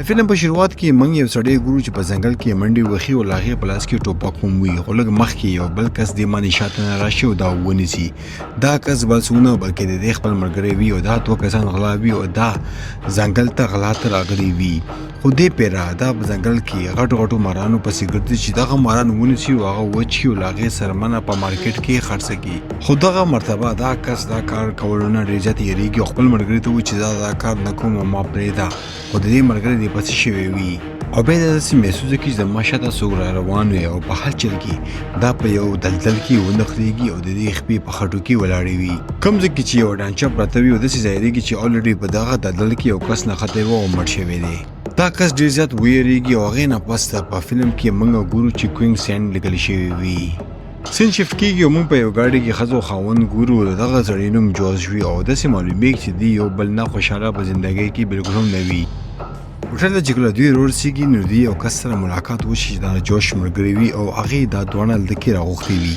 د فلم په شروعات کې موږ یو سړی ګورو چې په ځنګل کې منډې وهي او لاغې په لاس کې ټوپک هم وي خو لږ مخکې یو بل کس دې باندې شاته نه راشي او دا ونیسي دا کس بل څوک نه بلکې د دې خپل ملګری وي او دا دوه کسان غلا وي او دا ځنګل ته غلا ته راغلي وي خو دې پیره دا په ځنګل کې غټو مارانو پسې ګرځي چې دغه ماران ونیسي او هغه وچي او لاغې سرمنه په مارکیټ کې خرڅ کړي خو دغه مرتبه دا کس دا کار کولو نه ډېر زیات یېرېږي او خپل ملګري ته وایي چې دا کار نه کوم او ما پرېږده خو د دې ملګری دې پسې شوی وي او بیا داسې محسوسه کېږي چې زما شاته څوک را روان وي او په هر چل کې دا په یو دلدل کې ونښلېږي او د دې خپې په خټو کې ولاړې وي کوم ځای کې چې یو ډانچه پرته وي او داسې ظاهرېږي چې الریډي په دغه دلدل کې یو کس نښتی و او مړ شوی دی دا کس ډېر زیات ویریږي او هغې نه پس په فلم کې موږ ګورو چې کوینګ سینډ لیکل شوی وي سین شفت کېږي او موږ په یو ګاډي کې ښځو خاوند ګورو د دغه سړي نوم جوز وي او داسې معلومېږي چې دوی یو بل نه خوشحاله په زندګۍ کې بلکل هم نه وي هوټل ته چې کله دوی رورسېږي نو دوی یو کس سره ملاقات وشي چې دا جوش ملګری وي او هغې دا دواړه هلته کې راغوښتي وي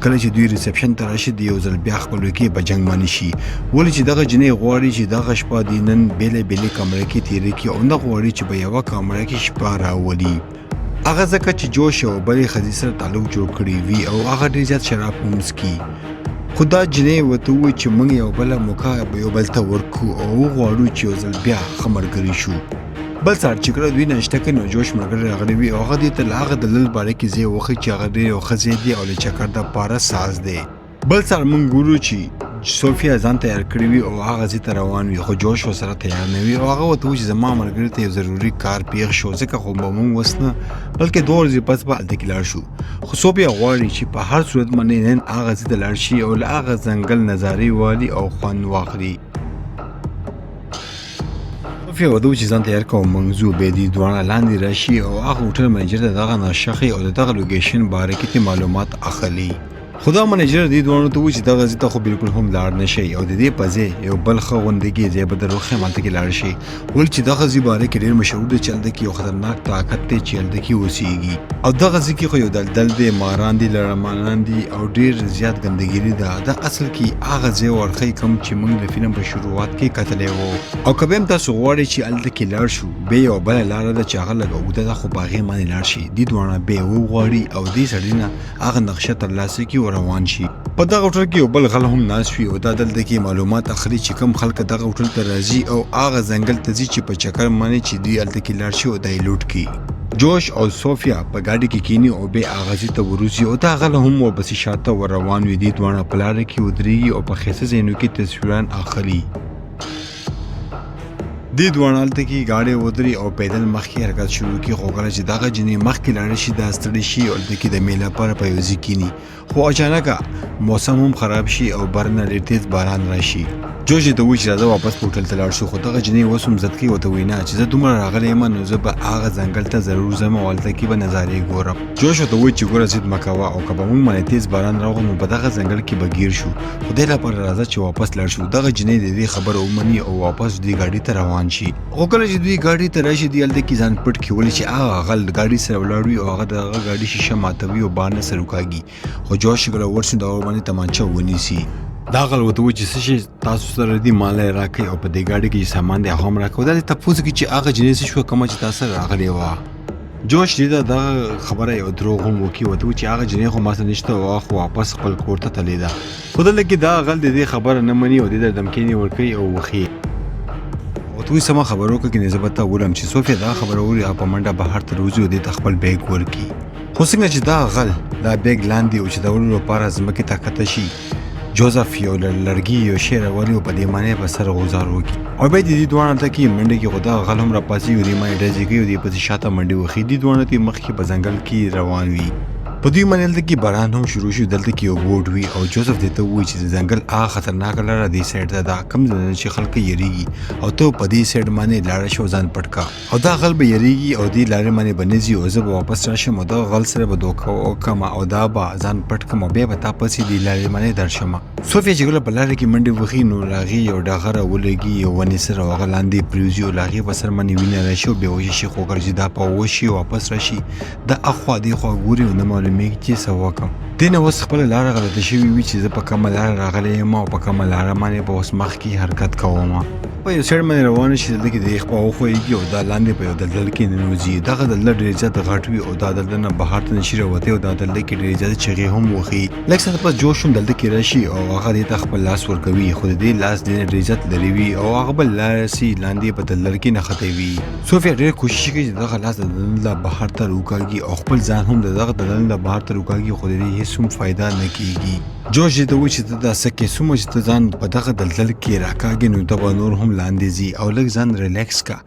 کله چې دوی ریسپشن ته راشي د یو ځل بیا خپلوکۍ په جنګ باندې شي ولې چې دغه جنۍ غواړي چې دغه شپه دوی نن بېلې کمره کې تېره کړي او نه غواړي چې په یوه کمره کې شپه راولي هغه ځکه چې جوش یو بلې ښځې سره تعلق جوړ کړی وي او هغه ډېر زیات شراب هم څښي خو دا جنۍ ورته ووایي چې موږ یو بله موقع یو بل ته ورکړو او وغواړو چې یو ځل بیا ښه ملګري شو بل سهار چې کله دوی ناشته کوي نو جوش ملګری راغلی وي او هغه دې ته له هغه دلیل باره کې ځای وښیي چې هغه ډېر یو ښه ځای دی او له چکر دپاره ساز دی بل سهار موږ ګورو چې صوفیا ځان تیار کړی وي او هغه ځای ته روان وي خو جوش ورسره تیار نه وي او هغه ورته وایي چې زما ملګري ته یو ضروري کار پیښ شو ځکه خو به موږ اوس نه بلکې 2 ورځې پس به هلته کې لاړ شو خو صوفیا غواړي چې په هر صورت باندې نن هغه ځای ته لاړ شي او له هغه ځنګل نظارې والي او خوند واخلي صوفیا ورته وایي چې ځان تیار کړه او موږ ځو بیا دوی دواړه لاندې راشي او هغه هوټل منیجر ته دغه نقشه ښیي او د دغه لوکیشن باره کې معلومات اخلي خو دا منیجر دې دواړو ته وایي چې دغه ځای ته خو بلکل هم لاړ نه شئ او د دې په ځای یو بل ښه غوندګي ځای به در وښیم هلته کې لاړ شئ ولې چې دغه ځای باره کې ډېر مشهور دی چې هلته کې یو خطرناک طاقت دی چې هلته کې اوسېږي او دغه ځای کې خو یو دلدل دی ماران دي لړمانان دي او ډېر زیات ګندګیري ده دا اصل کې هغه ځای ورښیي کوم چې موږ د فلم په شروعات کې کتلی و او که بیا هم تاسو غواړئ چې هلته کې لاړ شو بیا یوه بله لاره ده چې هغه لږه اوږده ده خو په هغې باندې لاړ شي دې دواړه بیا وغواړي او دې سړي نه هغه نقشه ترلاسه کړي او روان شي په دغه هوټل کې یو بل غل هم ناست وي او دا دلته کې معلومات اخلي چې کوم خلک دغه هوټل ته راځي او هغه ځنګل ته ځي چې په چکر باندې چې دوی هلته کې لاړ شي او دا یې لوټ کړي جوش او صوفیا په ګاډي کې کینی او بیا هغه ځای ته وروځي او دا غله هم ورپسې شاته ور روان وي دې دواړه په لاره کې ودرېږي او په ښایسته ځایونو کې تصویران اخلي دې دواړه هلته کې ګاډی ودري او پیدل مخکې حرکت شروع کړي خو کله چې دغه جنۍ مخکې لاړه شي دا ستړې شي او هلته کې د میلې لپاره په یو ځای کیني خو اچانکه موسم هم خراب شي او بر نه ډېر تیز باران راشي جوش یې ته وایي چې راځه واپس په هوټل ته لاړ شو خو دغه جنۍ اوس هم ضد کوي ورته وایي نه چې زه دومره راغلی یم نو زه به هغه ځنګل ته ضرور ځم او هلته کې به نظارې ګورم جوش ورته وایي چې ګوره ضد مه کوه او که به موږ باندې تیز باران راغی نو په دغه ځنګل کې به ګیر شو خو دې لپاره راځه چې واپس لاړ شو دغه جنۍ د دې خبره ومني او واپس دوی ګاډي ته روان شي خو کله چې دوی ګاډي ته راشي دوی هلته کې ځان پټ کړي ولې چې هغه غل ګاډي سره ولاړ وي او هغه د هغه ګاډي شیشه ماتوي او بار نه سر وکاږي خو جوش چې کله ورسي د هغه باندې تمانچه ونیسي دا غل ورته وایي چې څه شی تاسو سره دي مال یې راکړئ او په دې ګاډي کې چې سامان دی هغه هم راکړئ دا دې تپوس کوي چې هغه جنۍ څه شوه کومه چې تا سره راغلې وه جوش دې ته دغه خبره یو دروغ هم وکړي ورته وایي چې هغه جنۍ خو ما سره نشته او هغه خو واپس خپل کور ته تللې ده خو دلته کې دا غل د دې خبره نه مني او دې ته دمکینې ورکوي او وښیي ورته وایي سمه خبره وکړه که نه زه به تا ولم چې صوفیا دا خبره اوري هغه په منډه بهر ته روځي او دې ته خپل بیګ ورکړي خو څنګه چې دا غل دا بیګ لاندې او چې د وړلو لپاره ځمکې ته کښته شي جوزف یو لرګي یو شی راولي او په دې معنی په سر غوځار وکړي او بیا د دې دواړه هلته کې منډې کې خو دغه غل هم راپاڅېږي او دې باندې ډزې کوي او دې پسې شاته منډې وښي دې دواړه ته مخکې په ځنګل کې روان وي په دوی باندې هلته کې باران هم شروع شو دلته کې یو بوټ وي او جوزف دې ته ووایي چې د ځنګل هغه خطرناکه لاره دې سایډ ته ده کوم ځای چې خلک یېرېږي او ته په دې سایډ باندې لاړه شه او ځان پټ کړه او دا غل به یېرېږي او دې لارې باندې به نه ځي او زه به واپس راشم او دغه غل سره به دوکه وکړم او دا به ځان پټ کړم او بیا به تا پسې دې لارې باندې درشم صوفیا چې کله په لاره کې منډې وهي نو له هغې یو ډغره ولګي یو ونې سره او هغه لاندې پرېوځي او له هغې په سر باندې وینه راشي او بیا وشي خو کله چې دا په وشي واپس راشي دا اخوا دې خوا ګوري او نه معلومېږي معلومیږي چې څه وکړم. دې نه اوس خپله لاره غلطه شوې وي چې زه په کومه لاره راغلی یم او په کومه لاره باندې به اوس مخکې حرکت کوم. په یو سایډ باندې روان شي دلته کې د یخ په وښویږي او دا لاندې په یو دلدل کې ننوځي. دغه دلدل ډېر زیات غټ وي او دا دلدل نه بهر ته نشي راوتی او دا دلدل کې ډېرې زیاتې چغې هم وښي. لږ ساعت پس جوش هم دلته کې راشي او هغه دې ته خپل لاس ورکوي، خو د دې لاس دې نه ډېر زیات لرې وي او هغه بل لاس یې لاندې په دلدل کې نښتی وي. صوفیا ډېر کوشش کوي چې دغه لاس د دلدل نه بهر ته راوکاږي او خپل ځان هم د دغه دلدل نه بهر ته راوکاږي، خو د دې هېڅ هم فایده نه کېږي. جوش دې ته وایي چې ته دا څه کې څومره چې ته ځان په دغه دلدل کې راکاږې نو ته به نور هم لاندې ځي او لږ ځان ریلیکس کا.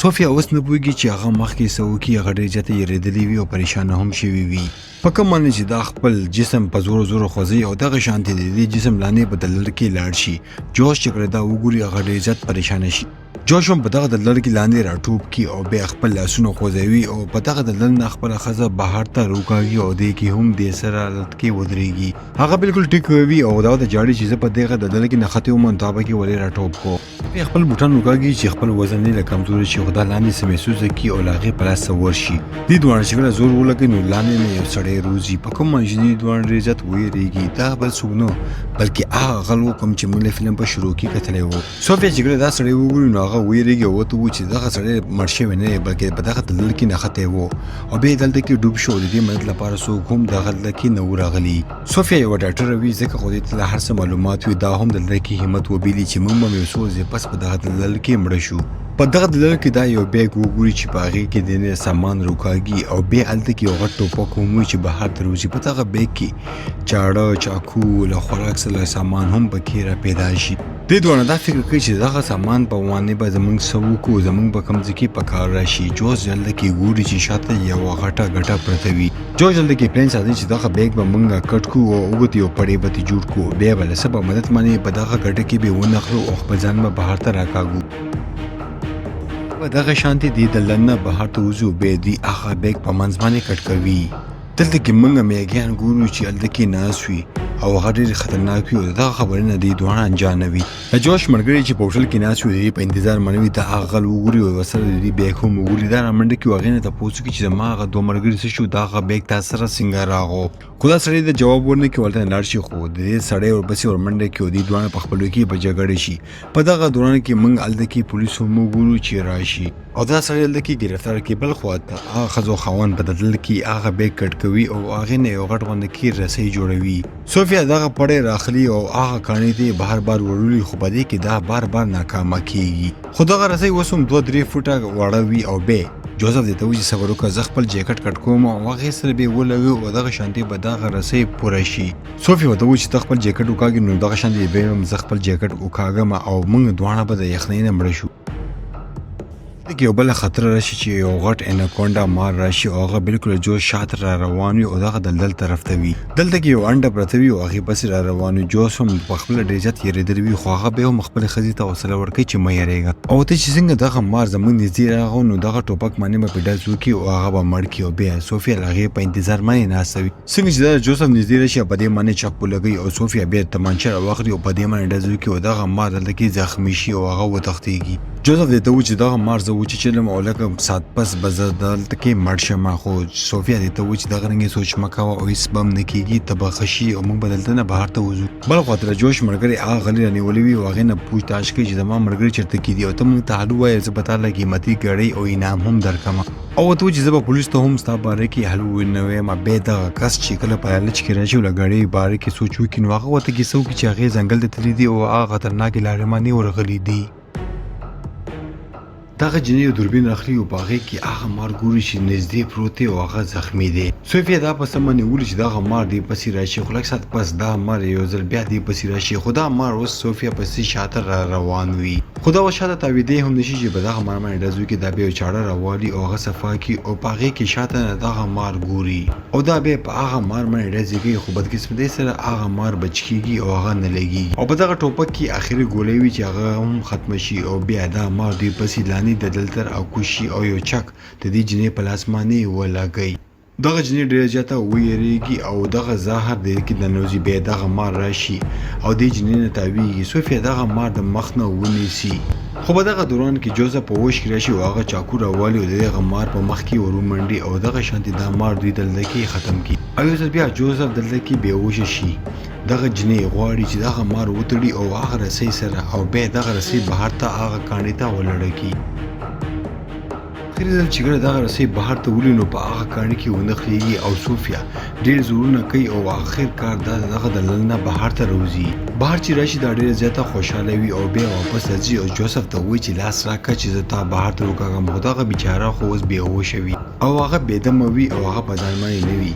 صوفیا اوس نه پوهېږي چې هغه مخکې څه وکړي. هغه ډېر زیاته یېرېدلې وي او پریشانه هم شوې وي. په کوم باندې چې دا خپل جسم په زورو زورو خوځوي او دغه شانتې د دې جسم لاندې په دلدل کې لاړ شي. جوش چې کله دا وګوري هغه ډېر زیات پریشانه شي. جوش هم په دغه دلدل کې لاندې راټوپ کړي او بیا خپل لاسونه خوځوي او په دغه دلدل نه خپله ښځه بهر ته راوکاږي او دې کې هم دې سره لټکې ودرېږي. هغه بالکل ټیک وي او دا ورته جاړي چې زه په دغه دلدل کې نښتې وم نو تا پکې ولې راټوپ کړو. بیا خپل بوټان وکاږي چې خپل وزن یې له کمزوري شي، خو دا لاندې څه محسوسه کړي او له هغې په لاس څه ورشي. دې دواړه چې کله زور ولګوي نو لاندې نه یو سړی روځي. په کوم باندې چې دې دواړه ډېر زیات ویرېږي دا بل څوک نه بلکې هغه غل و کوم چې موږ له فلم په شروع کې کتلی و. صوفیا چې کله دا سړی وګوري نو هغه ویرېږي او ورته وایي چې دغه سړی مړ شوی نه دی بلکې په دغه دلدل کې نښتی و او بیا یې دلته کې ډوب شو. د دې مدد لپاره څوک هم دغه دلته کې نه و راغلي. صوفیا یوه ډاکټره وي ځکه خو دې ته لا هر څه معلومات وي. دا هم دلته کې همت وبیلي چې موږ به یو څو ورځې پس په دغه دلدل کې مړه شو. په دغه دلدل کې دا یو بیګ وګوري چې په هغې کې د سامان راوکاږي او بیا هلته کې یو غټ ټوپک هم وي چې بهر ته راوځي. په دغه بیګ کې چاړه، چاقو له خوراک سره سامان هم پکې را پیدا شي. دې دواړه دا فکر کوي چې دغه سامان په وانې به زموږ څه وکړو، زموږ به کوم ځای کې په کار راشي. جوز جلده کې ګوري چې شاته یوه غټه ګټه پرته وي. جوز جلده کې پلان ساتي چې دغه بیګ به موږ کټ کړو او اوږد یو پړی به ترې جوړ کړو. بیا به له څه په مدد باندې په دغه ګټه کې به ونښلو او خپل ځان به بهر ته راکاږو. په دغه شانتې دې دلدل نه بهر ته وځو. بیا دوی هغه بیګ په منځ باندې کټ کوي. دلته کې موږ میږیان ګورو چې هلته کې ناست وي او هغه ډېر خطرناک وي او دغه خبرې نه دوی دواړه انجانوي. د جوش ملګري چې په هوټل کې ناست وي د دې په انتظار منوي دا هغه غل وګوري او ورسره د دې بیګ هم وګوري. دا رامنډه کړي او هغې نه تپوس وکړي چې زما هغه دوه ملګري څه شو، دا هغه بیګ تا سره څنګه راغو. خو دا سړی د جواب ورنه کړي ورته لاړ شي، خو د دې سړی ورپسې ورمنډه کړي او دوی دواړه په خپلو کې په جګړه شي. په دغه دوران کې موږ هلته کې پولیس هم وګورو چې راشي او دا سړی هلته کې ګرفتار کړي. بل خوا ته هغه ښځو خاوند په دلدل کې هغه بیګ کټ کوي او هغې نه یو غټ غونډه کې رسۍ جوړوي. صوفیا دغه پړی راخلي او هغه کاڼي ته یې بار بار وړلي، خو په دې کې دا بار بار ناکامه کېږي. خو دغه رسۍ اوس هم 2-3 فوټه واړه وي او بیا جوزف دې ته وایي چې صبر وکړه، زه خپل جیکټ کټ کوم او هغې سره به یې ولګوي او دغه شانتې به دغه رسۍ پوره شي. صوفیا ورته وایي چې ته خپل جیکټ وکاږي نو دغه شانتې به هم زه خپل جیکټ وکاږم او موږ دواړه به د یخنۍ نه مړه شو. دلته کې یو بله خطر راشي چې یو غټ اناکونډا مار راشي او هغه بالکل جوش شاته را روان وي او دغه دلدل طرف ته وي. دلته کې یو انډه پرته وي او هغې پسې را روان وي. جوش هم په خپله ډېر زیات یېرېدلی وي، خو هغه بیا هم خپلې ښځې ته حوصله ورکوي چې مه یېرېږه او ته چې څنګه دغه مار زموږ نږدې راغو نو دغه ټوپک باندې به پې ډز وکړي او هغه به مړ کړي. او بیا صوفیا له هغې په انتظار باندې ناسته وي. څنګه چې دا جوزف نږدې راشي په دې باندې چاق ولګوي او صوفیا بیا تمانچه راواخلي او په دې باندې ډز وکړي او دغه مار دلته کې زخمي شي او هغه وتښتېږي. جوزف دې ته وایي چې دغه مار زه وچیچلم او لکه ساعت پس به زه دلته کې مړ شم. خو صوفیا دې ته وایي چې دغه رنګې سوچ مه کوه او هېڅ به هم نه کېږي، ته به ښه شي او موږ به دلته نه بهر ته وځو. بل خوا ته د جوش ملګري هغه غلي رانیولي وي او هغې نه پوچھتاچ کوي چې زما ملګري چېرته کې دي او ته موږ ته حل ووایه، زه به تا له قیمتي ګړۍ او انعام هم درکړم. او ورته وایي چې زه به پولیس ته هم ستا باره کې حل ونه وایم. بیا دغه کس چې کله په لالچ کې راشي او له ګړۍ باره کې سوچ وکړي نو هغه ورته کیسه وکړي چې هغې ځنګل ته تللي دي او هغه خطرناکې لارې باندې ورغلي دي. دغه جنۍ یو دوربین اخلي او په هغې کې هغه مار ګوري چې نږدې پروت دی او هغه زخمي دی. صوفیا دا په سمه نیولي چې دغه مار دې پسې راشي، خو لږ ساعت پس دا مار یو ځل بیا دې پسې راشي، خو دا مار اوس صوفیا پسې شاته را روان وي. خو دا اوس شاته تاویدی هم نشي چې په دغه مار باندې ډز وکړي. دا بیا یو چاړه راوالي او هغه صفا کړي او په هغې کې شاته نه دغه مار ګوري او دا بیا په هغه مار باندې ډزې کوي، خو بدقسمتۍ سره هغه مار بچ کېږي او هغه نه لګېږي او په دغه ټوپک کې آخري ګولۍ وي چې هغه هم ختمه شي او بیا دا مار دوی پسې لاندې د دلتر او کوشي او یو چک د دې جنۍ په لاس باندې ولګوي. دغه جنۍ ډېره زیاته ویریږي او دغه زهر د کې ننوځي. بیا دغه مار راشي او دې جنۍ نه تاویږي. صوفیا دغه مار د مخ نه ونیسي خو په دغه دوران کې جوزف په وش کې راشي او هغه چاکو راوالي او دغه مار په مخ کې ورومنډي او دغه شانتي دا مار دوی دلته کې ختم کی او یو ځل بیا جوزف دلته کې بیهوش شي دغه جنې غواړي چې دغه مار وتړي او هغه رسۍ سره او بیا دغه رسۍ بهر ته هغه کاڼي ته ولړکی خیر ځل چې ګره دغه رسۍ بهر ته ولي نو په هغه کاڼي کې ونخليږي او صوفیا ډېر زورونه کوي او اخر کار دغه د لنه بهر ته روزي بهر چې راشي دا ډېر زیاته خوشاله وي او بیا واپس راځي او جوزف ته وایي چې لاس راکړه چې زه تا بهر ته وکاږم خو دغه بیچاره خو اوس بېهوشه وي او هغه بېدمه وي او هغه په ځان باندې نه وي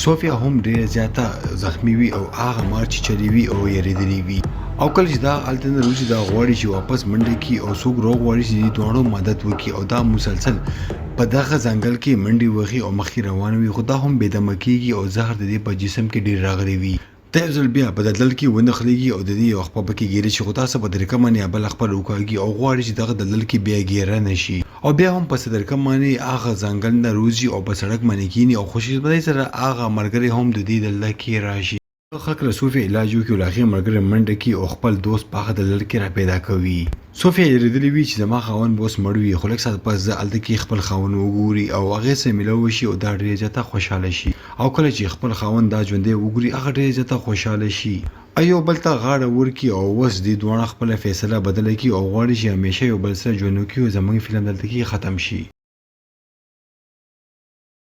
صوفیا هم ډېره زیاته زخمی وي او هغه مار چې چلی وي او یریدلی وي او کله چې دا هلته نه روزي دا غواړي چې واپس منډه کړي او څوک روغ غواړي چې دې دواړو مدد وکړي او دا مسلسل په دغه ځنګل کې منډې وهي او مخکې روان وي خو دا هم بېدمه کېږي او زهر د دې په جسم کې ډېر راغلی وي ته یو ځل بیا په دلدل کې ونښلېږي او د دې یو خپه پکې ګیري چې خو تاسو په طریقه باندې بل خپل وکاږي او غواړي چې دغه دلدل کې بیا ګیره نشي او بیا هم په صدرکه باندې هغه ځنګل نه روزي او په سړک باندې کینی او خوشبختۍ سره هغه ملګری هم د دې دلدل کې راشي خلک له صوفیا علاج وکړي او لاخي ملګری منډه کې او خپل دوست په هغه دلدل کې را پیدا کوي صوفیا یریدلې وي چې زما خاوند به اوس مړ وي خو لږ ساعت پس زه هلته کې خپل خاوند وګوري او هغې سره میله وشي او دا ډېره زیاته خوشحاله شي او کله چې خپل خاوند دا ژوندی وګوري هغه ډېره زیاته خوشحاله شي ایو بل ته غاړه ورکړي او اوس دې دواړه خپله فیصله بدله کړي او غواړي چې همیشه یو بل سره ژوند وکړي او زموږ فلم دلته کې ختم شي